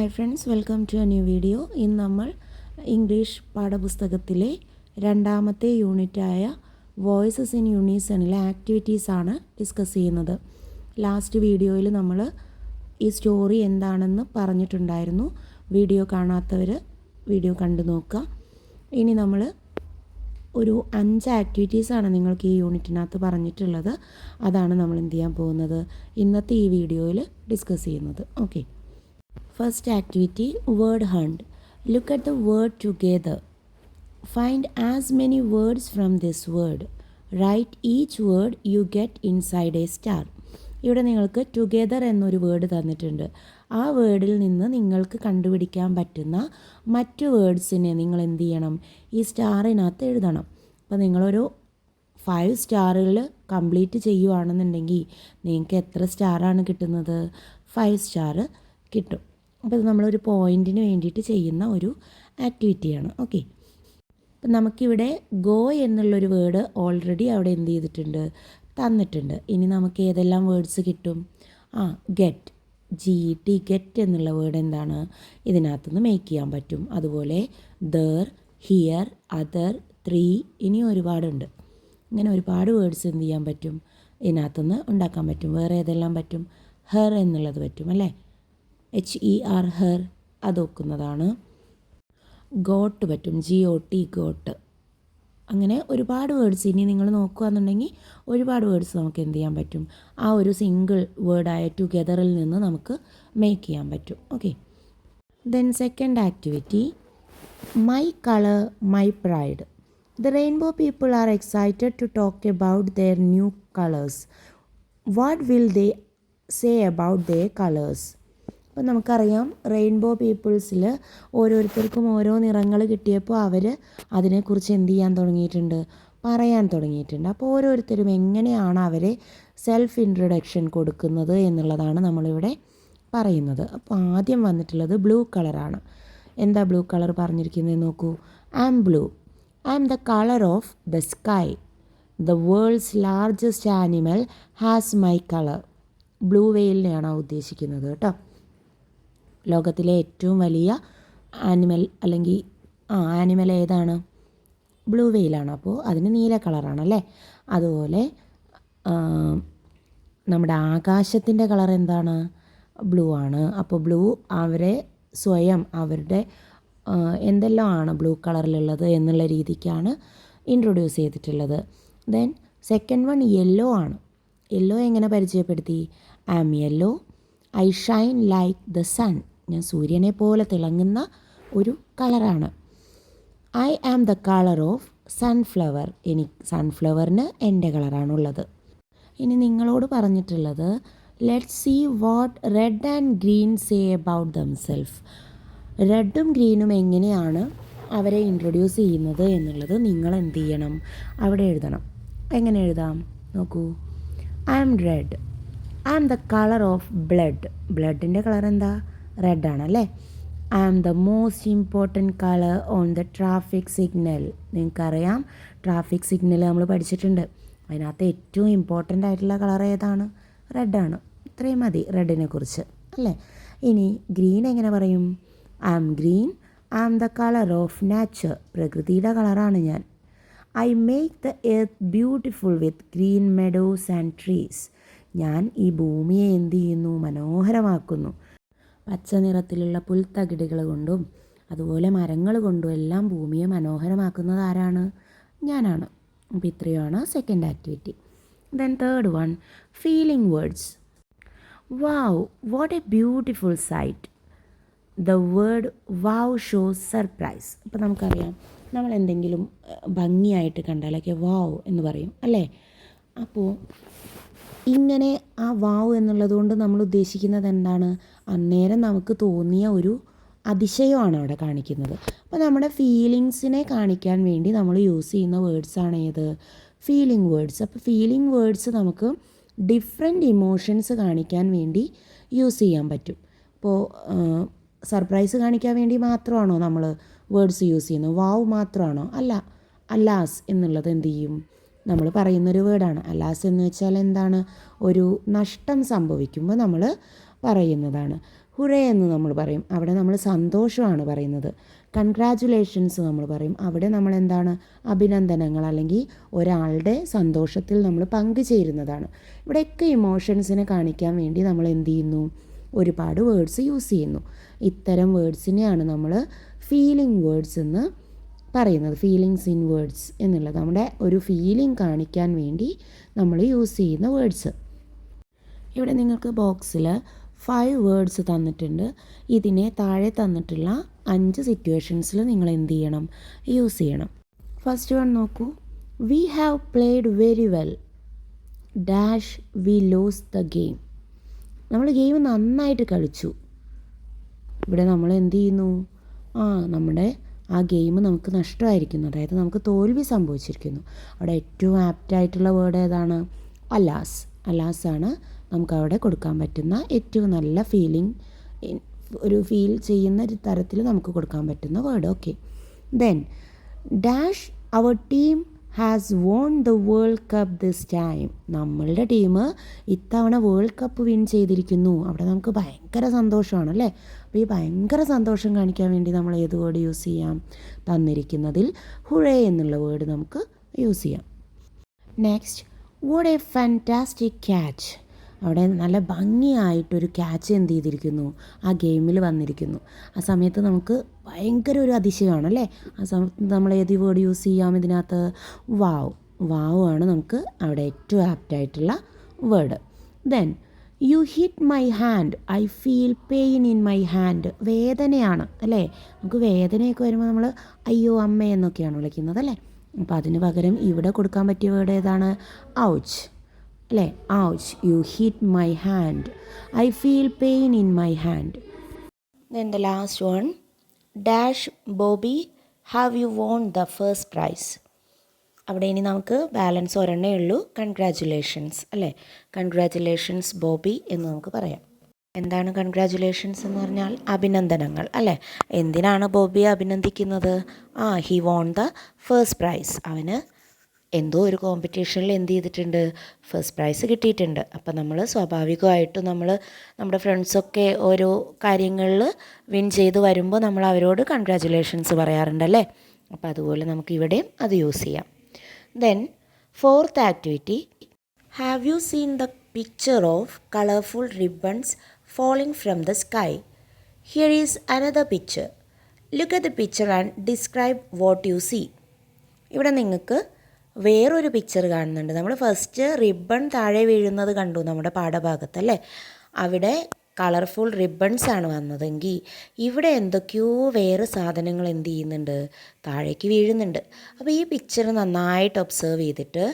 Hi friends, welcome to a new video. ഇന്ന് നമ്മൾ English പാഠപുസ്തകത്തിലെ രണ്ടാമത്തെ യൂണിറ്റായ വോയിസസ് ഇൻ യൂണിസണിലെ ആക്ടിവിറ്റീസാണ് ഡിസ്കസ് ചെയ്യുന്നത്. ലാസ്റ്റ് വീഡിയോയിൽ നമ്മൾ ഈ സ്റ്റോറി എന്താണെന്ന് പറഞ്ഞിട്ടുണ്ടായിരുന്നു. വീഡിയോ കാണാത്തവർ വീഡിയോ കണ്ടു നോക്കുക. ഇനി നമ്മൾ ഒരു 5 ആക്ടിവിറ്റീസാണ് നിങ്ങൾക്ക് ഈ യൂണിറ്റിനകത്ത് പറഞ്ഞിട്ടുള്ളത്. അതാണ് നമ്മൾ എന്ത് ചെയ്യാൻ പോകുന്നത്, ഇന്നത്തെ ഈ വീഡിയോയിൽ ഡിസ്കസ് ചെയ്യുന്നത്. Okay, first activity, word hunt. Look at the word together. Find as many words from this word. Write each word you get inside a star. ഇവിടെ നിങ്ങൾക്ക് ടുഗെദർ എന്നൊരു വേർഡ് തന്നിട്ടുണ്ട്. ആ വേർഡിൽ നിന്ന് നിങ്ങൾക്ക് കണ്ടുപിടിക്കാൻ പറ്റുന്ന മറ്റു വേർഡ്സിനെ നിങ്ങൾ എന്ത് ചെയ്യണം, ഈ സ്റ്റാറിനകത്ത് എഴുതണം. അപ്പോൾ നിങ്ങളൊരു 5 സ്റ്റാറുകൾ കംപ്ലീറ്റ് ചെയ്യുകയാണെന്നുണ്ടെങ്കിൽ നിങ്ങൾക്ക് എത്ര സ്റ്റാറാണ് കിട്ടുന്നത്? 5 സ്റ്റാർ കിട്ടും. അപ്പോൾ ഇത് നമ്മളൊരു പോയിൻറ്റിന് വേണ്ടിയിട്ട് ചെയ്യുന്ന ഒരു ആക്ടിവിറ്റിയാണ്. ഓക്കെ, അപ്പം നമുക്കിവിടെ ഗോ എന്നുള്ളൊരു വേർഡ് ഓൾറെഡി അവിടെ എന്ത് ചെയ്തിട്ടുണ്ട്, തന്നിട്ടുണ്ട്. ഇനി നമുക്ക് ഏതെല്ലാം വേർഡ്സ് കിട്ടും? ഗെറ്റ്, GET, ഗെറ്റ് എന്നുള്ള വേർഡ് എന്താണ്, ഇതിനകത്തുനിന്ന് മേക്ക് ചെയ്യാൻ പറ്റും. അതുപോലെ ദർ, ഹിയർ, അതർ, ത്രീ, ഇനിയും ഒരുപാടുണ്ട്. ഇങ്ങനെ ഒരുപാട് വേർഡ്സ് എന്ത് ചെയ്യാൻ പറ്റും, ഇതിനകത്തുനിന്ന് ഉണ്ടാക്കാൻ പറ്റും. വേറെ ഏതെല്ലാം പറ്റും? ഹെർ എന്നുള്ളത് പറ്റും അല്ലേ, HER, ഹെർ, അത് വെക്കുന്നതാണ്. ഗോട്ട് പറ്റും, GOT, ഗോട്ട്. അങ്ങനെ ഒരുപാട് വേർഡ്സ് ഇനി നിങ്ങൾ നോക്കുകയാണെന്നുണ്ടെങ്കിൽ ഒരുപാട് വേർഡ്സ് നമുക്ക് എന്ത് ചെയ്യാൻ പറ്റും, ആ ഒരു സിംഗിൾ വേർഡായ ടുഗെദറിൽ നിന്ന് നമുക്ക് മേക്ക് ചെയ്യാൻ പറ്റും. Okay, then second activity, my colour my pride. The rainbow people are excited to talk about their new colors. What will they say about their colors? അപ്പോൾ നമുക്കറിയാം, റെയിൻബോ പീപ്പിൾസിൽ ഓരോരുത്തർക്കും ഓരോ നിറങ്ങൾ കിട്ടിയപ്പോൾ അവർ അതിനെക്കുറിച്ച് എന്ത് ചെയ്യാൻ തുടങ്ങിയിട്ടുണ്ട്, പറയാൻ തുടങ്ങിയിട്ടുണ്ട്. അപ്പോൾ ഓരോരുത്തരും എങ്ങനെയാണ് അവരെ സെൽഫ് ഇൻട്രൊഡക്ഷൻ കൊടുക്കുന്നത് എന്നുള്ളതാണ് നമ്മളിവിടെ പറയുന്നത്. അപ്പോൾ ആദ്യം വന്നിട്ടുള്ളത് ബ്ലൂ കളറാണ്. എന്താ ബ്ലൂ കളർ പറഞ്ഞിരിക്കുന്നത് നോക്കൂ. I am blue, I am the colour of the sky, the world's largest animal has my colour. Blue വെയിലിനെയാണ് ഉദ്ദേശിക്കുന്നത് കേട്ടോ. ലോകത്തിലെ ഏറ്റവും വലിയ ആനിമൽ അല്ലെങ്കിൽ ആനിമൽ ഏതാണ്? ബ്ലൂ വെയിലാണ്. അപ്പോൾ അതിന് നീല കളറാണല്ലേ. അതുപോലെ നമ്മുടെ ആകാശത്തിൻ്റെ കളർ എന്താണ്? ബ്ലൂ ആണ്. അപ്പോൾ ബ്ലൂ അവരെ സ്വയം അവരുടെ എന്തെല്ലാം ആണ് ബ്ലൂ കളറിലുള്ളത് എന്നുള്ള രീതിക്കാണ് ഇൻട്രൊഡ്യൂസ് ചെയ്തിട്ടുള്ളത്. ദെൻ സെക്കൻഡ് വൺ യെല്ലോ ആണ്. യെല്ലോ എങ്ങനെ പരിചയപ്പെടുത്തി? I am yellow, I shine like the sun. ഞാൻ സൂര്യനെ പോലെ തിളങ്ങുന്ന ഒരു കളറാണ്. I am the colour of sunflower. സൺഫ്ലവറിന് എൻ്റെ കളറാണുള്ളത്. ഇനി നിങ്ങളോട് പറഞ്ഞിട്ടുള്ളത് let's see what red and green say about themself. റെഡും ഗ്രീനും എങ്ങനെയാണ് അവരെ ഇൻട്രൊഡ്യൂസ് ചെയ്യുന്നത് എന്നുള്ളത് നിങ്ങൾ എന്ത് ചെയ്യണം, അവിടെ എഴുതണം. എങ്ങനെ എഴുതാം നോക്കൂ. I am red, I am the colour of blood. ബ്ലഡിൻ്റെ കളർ എന്താ? റെഡ് ആണല്ലേ. I am the most important colour on the traffic signal. നിങ്ങൾക്കറിയാം, ട്രാഫിക് സിഗ്നൽ നമ്മൾ പഠിച്ചിട്ടുണ്ട്. അതിനകത്ത് ഏറ്റവും ഇമ്പോർട്ടൻ്റ് ആയിട്ടുള്ള കളർ ഏതാണ്? റെഡാണ്. ഇത്രയും മതി റെഡിനെ കുറിച്ച് അല്ലേ. ഇനി ഗ്രീൻ എങ്ങനെ പറയും? I am green, I am the colour of nature. പ്രകൃതിയുടെ കളറാണ് ഞാൻ. I make the earth beautiful with green meadows and trees. ഞാൻ ഈ ഭൂമിയെ എന്ത് ചെയ്യുന്നു, മനോഹരമാക്കുന്നു. പച്ച നിറത്തിലുള്ള പുൽത്തകിടുകൾ കൊണ്ടും അതുപോലെ മരങ്ങൾ കൊണ്ടും എല്ലാം ഭൂമിയെ മനോഹരമാക്കുന്നത് ആരാണ്? ഞാനാണ്. അപ്പോൾ ഇത്രയുമാണ് second activity. Then third one, feeling words. Wow, what A beautiful site. The word wow shows surprise. അപ്പോൾ നമുക്കറിയാം, നമ്മൾ എന്തെങ്കിലും ഭംഗിയായിട്ട് കണ്ടാലൊക്കെ വാവ് എന്ന് പറയും അല്ലേ. അപ്പോൾ ഇങ്ങനെ ആ വാവ് എന്നുള്ളത് കൊണ്ട് നമ്മൾ ഉദ്ദേശിക്കുന്നത് എന്താണ്? അന്നേരം നമുക്ക് തോന്നിയ ഒരു അതിശയമാണ് അവിടെ കാണിക്കുന്നത്. അപ്പോൾ നമ്മുടെ ഫീലിങ്സിനെ കാണിക്കാൻ വേണ്ടി നമ്മൾ യൂസ് ചെയ്യുന്ന വേർഡ്സാണ് ഏത്? Feeling words. അപ്പോൾ ഫീലിംഗ് വേർഡ്സ് നമുക്ക് ഡിഫറെൻറ്റ് ഇമോഷൻസ് കാണിക്കാൻ വേണ്ടി യൂസ് ചെയ്യാൻ പറ്റും. ഇപ്പോൾ സർപ്രൈസ് കാണിക്കാൻ വേണ്ടി മാത്രമാണോ നമ്മൾ വേർഡ്സ് യൂസ് ചെയ്യുന്നത്? വാവ് മാത്രമാണോ? അല്ല. അല്ലാസ് എന്നുള്ളത് എന്ത് ചെയ്യും, നമ്മൾ പറയുന്നൊരു വേർഡാണ്. അലാസ് എന്ന് വെച്ചാൽ എന്താണ്? ഒരു നഷ്ടം സംഭവിക്കുമ്പോൾ നമ്മൾ പറയുന്നതാണ്. ഹുറേ എന്ന് നമ്മൾ പറയും, അവിടെ നമ്മൾ സന്തോഷമാണ് പറയുന്നത്. കൺഗ്രാജുലേഷൻസ് നമ്മൾ പറയും, അവിടെ നമ്മൾ എന്താണ്, അഭിനന്ദനങ്ങൾ അല്ലെങ്കിൽ ഒരാളുടെ സന്തോഷത്തിൽ നമ്മൾ പങ്കുചേരുന്നതാണ്. ഇവിടെയൊക്കെ ഇമോഷൻസിനെ കാണിക്കാൻ വേണ്ടി നമ്മൾ എന്ത് ചെയ്യുന്നു, ഒരുപാട് വേർഡ്സ് യൂസ് ചെയ്യുന്നു. ഇത്തരം വേർഡ്സിനെയാണ് നമ്മൾ ഫീലിംഗ് വേർഡ്സ് എന്ന് പറയുന്നത്. ഫീലിങ്സ് ഇൻ വേർഡ്സ് എന്നുള്ളത് നമ്മുടെ ഒരു ഫീലിംഗ് കാണിക്കാൻ വേണ്ടി നമ്മൾ യൂസ് ചെയ്യുന്ന വേർഡ്സ്. ഇവിടെ നിങ്ങൾക്ക് ബോക്സിൽ 5 വേർഡ്സ് തന്നിട്ടുണ്ട്. ഇതിനെ താഴെ തന്നിട്ടുള്ള 5 സിറ്റുവേഷൻസിൽ നിങ്ങൾ എന്ത് ചെയ്യണം, യൂസ് ചെയ്യണം. ഫസ്റ്റ് വൺ നോക്കൂ. We have played very well dash V lose the game. നമ്മൾ ഗെയിം നന്നായിട്ട് കളിച്ചു. ഇവിടെ നമ്മൾ എന്ത് ചെയ്യുന്നു, നമ്മുടെ ആ ഗെയിം നമുക്ക് നഷ്ടമായിരിക്കുന്നു, അതായത് നമുക്ക് തോൽവി സംഭവിച്ചിരിക്കുന്നു. അവിടെ ഏറ്റവും ആപ്റ്റായിട്ടുള്ള വേർഡ് ഏതാണ്, അലാസ്. അലാസ് ആണ് നമുക്കവിടെ കൊടുക്കാൻ പറ്റുന്ന ഏറ്റവും നല്ല ഫീലിംഗ്, ഒരു ഫീൽ ചെയ്യുന്ന തരത്തിൽ നമുക്ക് കൊടുക്കാൻ പറ്റുന്ന word. Okay. Then dash our team has won the world cup this time. നമ്മളുടെ ടീം ഇത്തവണ വേൾഡ് കപ്പ് വിൻ ചെയ്തിരിക്കുന്നു. അവിടെ നമുക്ക് ഭയങ്കര സന്തോഷമാണ് അല്ലേ. അപ്പോൾ ഈ ഭയങ്കര സന്തോഷം കാണിക്കാൻ വേണ്ടി നമ്മൾ ഏത് വേർഡ് യൂസ് ചെയ്യാം, തന്നിരിക്കുന്നതിൽ ഹുറേ എന്നുള്ള വേർഡ് നമുക്ക് യൂസ് ചെയ്യാം. Next, what A fantastic catch. അവിടെ നല്ല ഭംഗിയായിട്ടൊരു ക്യാച്ച് എന്ത് ചെയ്തിരിക്കുന്നു, ആ ഗെയിമിൽ വന്നിരിക്കുന്നു. ആ സമയത്ത് നമുക്ക് ഭയങ്കര ഒരു അതിശയമാണ് അല്ലേ. ആ സമയത്ത് നമ്മൾ ഏത് വേർഡ് യൂസ് ചെയ്യാം ഇതിനകത്ത്, വാവ്. വാവ് ആണ് നമുക്ക് അവിടെ ഏറ്റവും ആപ്റ്റായിട്ടുള്ള word. Then you hit my hand I feel pain in my hand. വേദനയാണ് അല്ലേ. നമുക്ക് വേദനയൊക്കെ വരുമ്പോൾ നമ്മൾ അയ്യോ അമ്മ എന്നൊക്കെയാണ് വിളിക്കുന്നത് അല്ലേ. അപ്പോൾ അതിന് പകരം ഇവിടെ കൊടുക്കാൻ പറ്റിയ വേർഡ് ഏതാണ്, ഔച്ച് അല്ലേ. Ouch, U hit my hand I feel pain in my hand. Then the last one, dash Bobby have you von the first price. അവിടെ ഇനി നമുക്ക് ബാലൻസ് ഒരെണ്ണേ ഉള്ളൂ, കൺഗ്രാജുലേഷൻസ് അല്ലേ. കൺഗ്രാജുലേഷൻസ് ബോബി എന്ന് നമുക്ക് പറയാം. എന്താണ് കൺഗ്രാജുലേഷൻസ് എന്ന് പറഞ്ഞാൽ, അഭിനന്ദനങ്ങൾ അല്ലേ. എന്തിനാണ് ബോബിയെ അഭിനന്ദിക്കുന്നത്, he won the first prize. അവന് എന്തോ ഒരു കോമ്പറ്റീഷനിൽ എന്ത് ചെയ്തിട്ടുണ്ട്, ഫസ്റ്റ് പ്രൈസ് കിട്ടിയിട്ടുണ്ട്. അപ്പം നമ്മൾ സ്വാഭാവികമായിട്ടും നമ്മുടെ ഫ്രണ്ട്സൊക്കെ ഓരോ കാര്യങ്ങളിൽ വിൻ ചെയ്ത് വരുമ്പോൾ നമ്മൾ അവരോട് കൺഗ്രാജുലേഷൻസ് പറയാറുണ്ടല്ലേ. അപ്പോൾ അതുപോലെ നമുക്ക് ഇവിടെയും അത് യൂസ് ചെയ്യാം. Then fourth activity, have you seen the picture of colourful ribbons falling from the sky. Here is another picture. Look at the picture and describe what you see. ഇവിടെ നിങ്ങൾക്ക് വേറൊരു പിക്ചർ കാണുന്നുണ്ട്. നമ്മൾ ഫസ്റ്റ് റിബൺ താഴെ വീഴുന്നത് കണ്ടു നമ്മുടെ പാഠഭാഗത്ത് അല്ലേ. അവിടെ കളർഫുൾ റിബൺസ് ആണ് വന്നതെങ്കിൽ ഇവിടെ എന്തൊക്കെയോ വേറെ സാധനങ്ങൾ എന്ത് ചെയ്യുന്നുണ്ട്, താഴേക്ക് വീഴുന്നുണ്ട്. അപ്പോൾ ഈ പിക്ചർ നന്നായിട്ട് ഒബ്സർവ് ചെയ്തിട്ട്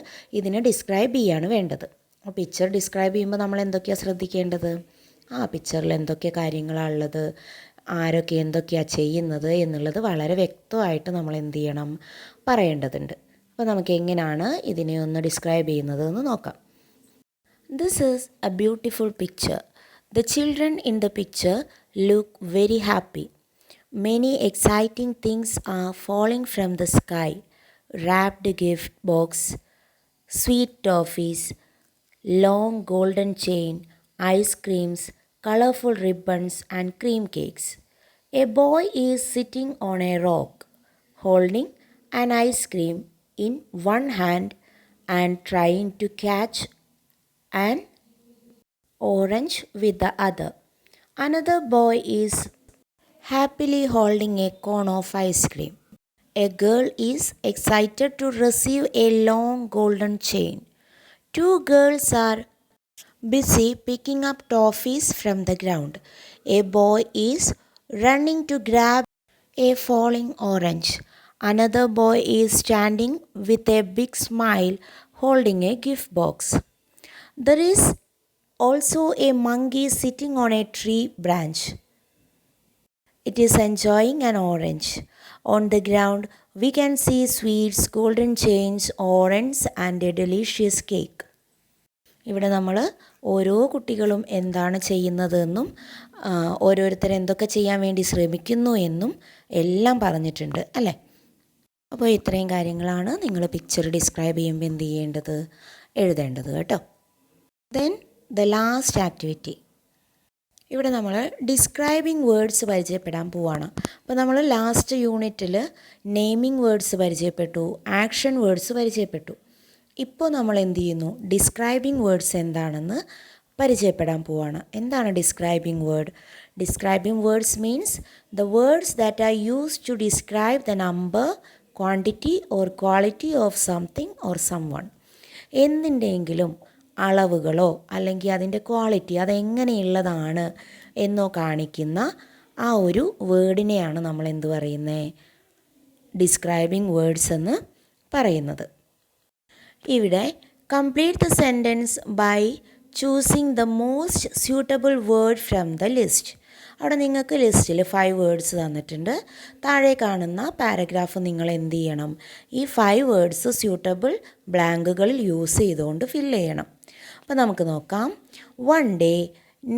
ഇതിനെ ഡിസ്ക്രൈബ് ചെയ്യാണ് വേണ്ടത്. അപ്പോൾ പിക്ചർ ഡിസ്ക്രൈബ് ചെയ്യുമ്പോൾ നമ്മൾ എന്തൊക്കെയാണ് ശ്രദ്ധിക്കേണ്ടത്, ആ പിക്ചറിൽ എന്തൊക്കെ കാര്യങ്ങളാണ് ഉള്ളത്, ആരൊക്കെ എന്തൊക്കെയാണ് ചെയ്യുന്നത് എന്നുള്ളത് വളരെ വ്യക്തമായിട്ട് നമ്മൾ എന്ത് ചെയ്യണം, പറയേണ്ടതുണ്ട്. അപ്പോൾ നമുക്ക് എങ്ങനെയാണ് ഇതിനെ ഒന്ന് ഡിസ്ക്രൈബ് ചെയ്യുന്നത് എന്ന് നോക്കാം. This is a beautiful picture. The children in the picture look very happy. Many exciting things are falling from the sky. Wrapped gift box, sweet toffees, long golden chain, ice creams, colorful ribbons and cream cakes. A boy is sitting on a rock, holding an ice cream in one hand and trying to catch an orange with the other. Another boy is happily holding a cone of ice cream. A girl is excited to receive a long golden chain. Two girls are busy picking up toffees from the ground. A boy is running to grab a falling orange. Another boy is standing with a big smile holding a gift box. There is also a monkey sitting on a tree branch. It is enjoying an orange. On the ground, we can see sweets, golden chains, orange and a delicious cake. ഇവിടെ നമ്മൾ ഓരോ കുട്ടികളും എന്താണ് ചെയ്യുന്നതെന്നും ഓരോരുത്തർ എന്തൊക്കെ ചെയ്യാൻ വേണ്ടി ശ്രമിക്കുന്നു എന്നും എല്ലാം പറഞ്ഞിട്ടുണ്ട് അല്ലേ. അപ്പോൾ ഇത്രയും കാര്യങ്ങളാണ് നിങ്ങൾ പിക്ചർ ഡിസ്ക്രൈബ് ചെയ്യുമ്പോൾ എന്ത് ചെയ്യേണ്ടത്, എഴുതേണ്ടത് കേട്ടോ. ദെൻ ദ ലാസ്റ്റ് ആക്ടിവിറ്റി, ഇവിടെ നമ്മൾ ഡിസ്ക്രൈബിംഗ് വേർഡ്സ് പരിചയപ്പെടാൻ പോവാണ്. അപ്പോൾ നമ്മൾ ലാസ്റ്റ് യൂണിറ്റിൽ നെയിമിംഗ് വേർഡ്സ് പരിചയപ്പെട്ടു, ആക്ഷൻ വേർഡ്സ് പരിചയപ്പെട്ടു. ഇപ്പോൾ നമ്മൾ എന്ത് ചെയ്യുന്നു, ഡിസ്ക്രൈബിംഗ് വേർഡ്സ് എന്താണെന്ന് പരിചയപ്പെടാൻ പോവാണ്. എന്താണ് describing word? Describing words means the words that are used to describe the number, quantity or quality of something or someone. എന്തിൻ്റെയെങ്കിലും അളവുകളോ അല്ലെങ്കിൽ അതിൻ്റെ ക്വാളിറ്റി അതെങ്ങനെയുള്ളതാണ് എന്നോ കാണിക്കുന്ന ആ ഒരു വേർഡിനെയാണ് നമ്മൾ എന്ത് പറയുന്നത്, ഡിസ്ക്രൈബിംഗ് വേർഡ്സ് എന്ന് പറയുന്നത്. ഇവിടെ complete the sentence by choosing the most suitable word from the list. അവിടെ നിങ്ങൾക്ക് ലിസ്റ്റിൽ 5 വേർഡ്സ് തന്നിട്ടുണ്ട്. താഴെ കാണുന്ന പാരഗ്രാഫ് നിങ്ങൾ എന്ത് ചെയ്യണം, ഈ 5 വേർഡ്സ് സ്യൂട്ടബിൾ ബ്ലാങ്കുകളിൽ യൂസ് ചെയ്തുകൊണ്ട് ഫില്ല് ചെയ്യണം. അപ്പോൾ നമുക്ക് നോക്കാം. One day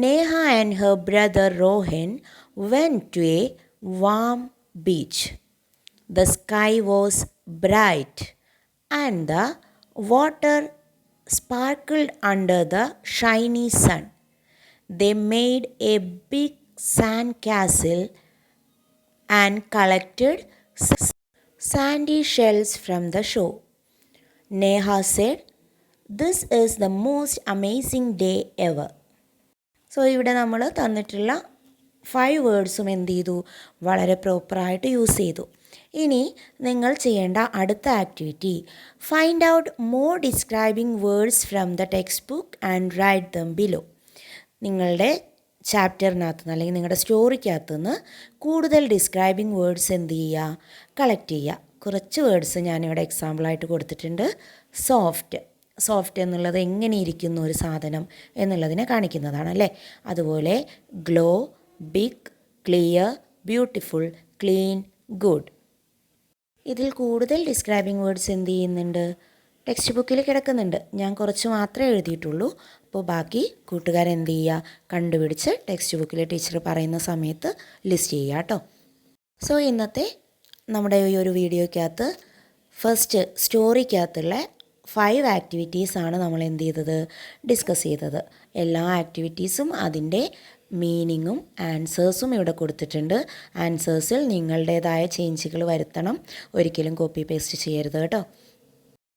Neha and her brother Rohan went to a warm beach. The sky was bright and the water sparkled under the shiny sun. They made a big sand castle and collected sandy shells from the shore. Neha said, "This is the most amazing day ever." So ഇവിടെ നമ്മൾ തന്നിട്ടുള്ള 5 വേർഡ്സും എന്ത് ചെയ്തു, വളരെ പ്രോപ്പറായിട്ട് use ചെയ്തു. ഇനി നിങ്ങൾ ചെയ്യേണ്ട അടുത്ത activity, find out more describing words from the text book and write them below. നിങ്ങളുടെ ചാപ്റ്ററിനകത്ത് നിന്ന് അല്ലെങ്കിൽ നിങ്ങളുടെ സ്റ്റോറിക്കകത്ത് നിന്ന് കൂടുതൽ ഡിസ്ക്രൈബിംഗ് വേർഡ്സ് എന്ത് ചെയ്യുക, കളക്ട് ചെയ്യുക. കുറച്ച് വേർഡ്സ് ഞാനിവിടെ എക്സാമ്പിളായിട്ട് കൊടുത്തിട്ടുണ്ട്. സോഫ്റ്റ് എന്നുള്ളത് എങ്ങനെ ഇരിക്കുന്ന ഒരു സാധനം എന്നുള്ളതിനെ കാണിക്കുന്നതാണ് അല്ലേ. അതുപോലെ glow, big, clear, beautiful, clean, good. ഇതിൽ കൂടുതൽ ഡിസ്ക്രൈബിംഗ് വേർഡ്സ് എന്ത് ചെയ്യുന്നുണ്ട്, ടെക്സ്റ്റ് ബുക്കിൽ കിടക്കുന്നുണ്ട്. ഞാൻ കുറച്ച് മാത്രമേ എഴുതിയിട്ടുള്ളൂ. അപ്പോൾ ബാക്കി കൂട്ടുകാരെന്ത് ചെയ്യുക, കണ്ടുപിടിച്ച് ടെക്സ്റ്റ് ബുക്കിൽ ടീച്ചർ പറയുന്ന സമയത്ത് ലിസ്റ്റ് ചെയ്യുക കേട്ടോ. സോ ഇന്നത്തെ നമ്മുടെ ഈ ഒരു വീഡിയോയ്ക്കകത്ത് ഫസ്റ്റ് സ്റ്റോറിക്കകത്തുള്ള 5 ആക്ടിവിറ്റീസാണ് നമ്മൾ എന്ത് ചെയ്തത്, ഡിസ്കസ് ചെയ്തത്. എല്ലാ ആക്ടിവിറ്റീസും അതിൻ്റെ മീനിങ്ങും ആൻസേഴ്സും ഇവിടെ കൊടുത്തിട്ടുണ്ട്. ആൻസേഴ്സിൽ നിങ്ങളുടേതായ ചേഞ്ചുകൾ വരുത്തണം, ഒരിക്കലും കോപ്പി പേസ്റ്റ് ചെയ്യരുത് കേട്ടോ.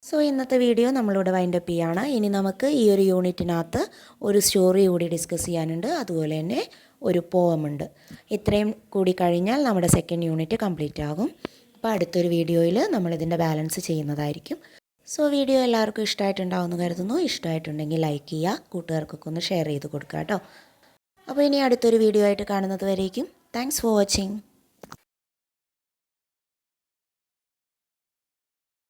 സോ ഇന്നത്തെ വീഡിയോ നമ്മളിവിടെ വൈൻഡപ്പ് ചെയ്യുകയാണ്. ഇനി നമുക്ക് ഈ ഒരു യൂണിറ്റിനകത്ത് ഒരു സ്റ്റോറി കൂടി ഡിസ്കസ് ചെയ്യാനുണ്ട്, അതുപോലെ തന്നെ ഒരു പോവമുണ്ട്. ഇത്രയും കൂടി കഴിഞ്ഞാൽ നമ്മുടെ സെക്കൻഡ് യൂണിറ്റ് കംപ്ലീറ്റ് ആകും. അപ്പോൾ അടുത്തൊരു വീഡിയോയിൽ നമ്മളിതിൻ്റെ ബാലൻസ് ചെയ്യുന്നതായിരിക്കും. സോ വീഡിയോ എല്ലാവർക്കും ഇഷ്ടമായിട്ടുണ്ടാവുമെന്ന് കരുതുന്നു. ഇഷ്ടമായിട്ടുണ്ടെങ്കിൽ ലൈക്ക് ചെയ്യുക, കൂട്ടുകാർക്കൊക്കെ ഒന്ന് ഷെയർ ചെയ്ത് കൊടുക്കുക കേട്ടോ. അപ്പോൾ ഇനി അടുത്തൊരു വീഡിയോ ആയിട്ട് കാണുന്നത് വരേക്കും താങ്ക്സ് ഫോർ വാച്ചിങ്.